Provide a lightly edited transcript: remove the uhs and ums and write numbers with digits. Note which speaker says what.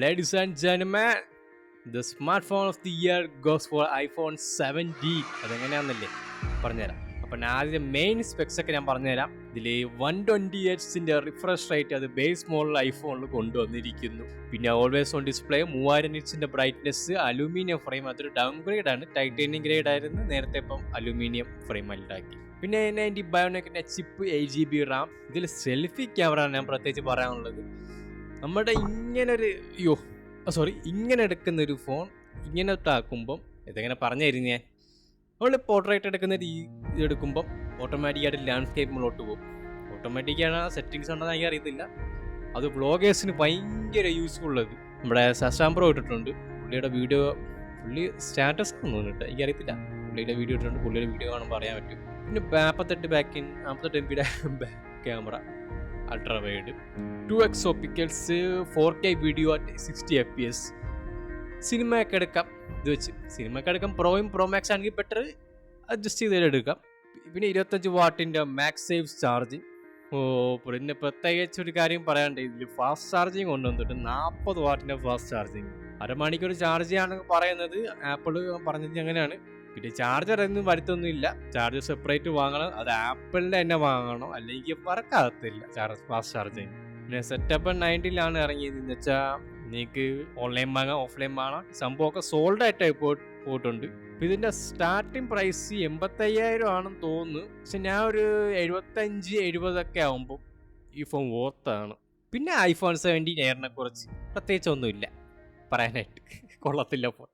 Speaker 1: Ladies and gentlemen, the smartphone of the year goes for iPhone 7D. അതെങ്ങനെയാണെന്നല്ലേ പറഞ്ഞുതരാം. അപ്പം ആദ്യം main specs ഒക്കെ ഞാൻ പറഞ്ഞുതരാം. ഇതിൽ 120Hz റിഫ്രഷ് റേറ്റ് അത് ബേസ് മോഡൽ ഐഫോണിൽ കൊണ്ടുവന്നിരിക്കുന്നു. പിന്നെ always on display 3000 brightness, aluminium frame. അതൊരു ഡൗൺ ഗ്രേഡ് ആണ്, ടൈറ്റാനിയം ഗ്രേഡ് ആയിരുന്നു നേരത്തെ, ഇപ്പം അലൂമിനിയം ഫ്രെയിം ഉണ്ടാക്കി. പിന്നെ 90 ബയോണിക്കിന്റെ ചിപ്പ്, 8GB റാം. ഇതിൽ സെൽഫി ക്യാമറ ഞാൻ പ്രത്യേകിച്ച് പറയാനുള്ളത്. നമ്മുടെ ഇങ്ങനെ എടുക്കുന്ന ഒരു ഫോൺ ഇങ്ങനെ ആക്കുമ്പം ഇതെങ്ങനെ പറഞ്ഞു തരുന്ന ഞാൻ, നമ്മൾ പോർട്രേറ്റ് എടുക്കുന്ന ഇത് എടുക്കുമ്പം ഓട്ടോമാറ്റിക്കായിട്ട് ലാൻഡ്സ്കേപ്പ് മുന്നോട്ട് പോകും. ഓട്ടോമാറ്റിക്കാണ് സെറ്റിങ്സ് ഉണ്ടെന്ന് എനിക്ക് അറിയത്തില്ല. അത് വ്ളോഗേഴ്സിന് ഭയങ്കര യൂസ്ഫുൾ ഉള്ളത്. നമ്മുടെ ശശാംബ്രോ ഇട്ടിട്ടുണ്ട്, പുള്ളിയുടെ വീഡിയോ, പുള്ളി സ്റ്റാറ്റസ് ഒന്നും ഇട്ട് എനിക്കറിയത്തില്ല, പുള്ളിയുടെ വീഡിയോ ഇട്ടിട്ടുണ്ട്. പുള്ളിയുടെ വീഡിയോ കാണുമ്പോൾ അറിയാൻ പറ്റും. പിന്നെ 48 MB back camera, ultra wide, 2x ഒപ്പിക്കൽസ്, 4K video at 60 FPS. സിനിമയൊക്കെ എടുക്കാം ഇത് വെച്ച്. സിനിമയൊക്കെ എടുക്കാം. പ്രോയും പ്രോ മാക്സ് ആണെങ്കിൽ ബെറ്റർ അഡ്ജസ്റ്റ് ചെയ്ത് എടുക്കാം. പിന്നെ 25 വാട്ടിൻ്റെ മാക്സ് സേവ് ചാർജിങ്. പിന്നെ പ്രത്യേകിച്ച് ഒരു കാര്യം പറയാണ്ട്, ഇതിൽ ഫാസ്റ്റ് ചാർജിങ് കൊണ്ടുവന്നിട്ട് 40 വാട്ടിൻ്റെ ഫാസ്റ്റ് ചാർജിങ്. അരമണിക്കൂർ ചാർജ് ചെയ്യാണെന്ന് പറയുന്നത് ആപ്പിൾ പറഞ്ഞത് അങ്ങനെയാണ്. പിന്നെ ചാർജർ ഒന്നും വരുത്തൊന്നുമില്ല, ചാർജർ സെപ്പറേറ്റ് വാങ്ങണം. അത് ആപ്പിളിൻ്റെ തന്നെ വാങ്ങണം, അല്ലെങ്കിൽ വർക്കാകത്തില്ല ഫാസ്റ്റ് ചാർജിങ്. പിന്നെ സെറ്റപ്പ് 90 ഇറങ്ങിയത് എന്ന് വെച്ചാൽ നിങ്ങൾക്ക് ഓൺലൈൻ വാങ്ങാം, ഓഫ്ലൈൻ വാങ്ങാം. സംഭവമൊക്കെ സോൾഡ് ആയിട്ടായി പോയിട്ടുണ്ട്. ഇതിൻ്റെ സ്റ്റാർട്ടിങ് പ്രൈസ് 85,000 ആണെന്ന് തോന്നുന്നു. പക്ഷെ ഞാൻ ഒരു 75-70 ആകുമ്പോൾ ഈ ഫോൺ വോർത്താണ്. പിന്നെ iPhone 17 എയറിനെ കുറിച്ച് പ്രത്യേകിച്ച് ഒന്നുമില്ല പറയാനായിട്ട്, കൊള്ളത്തില്ല ഫോൺ.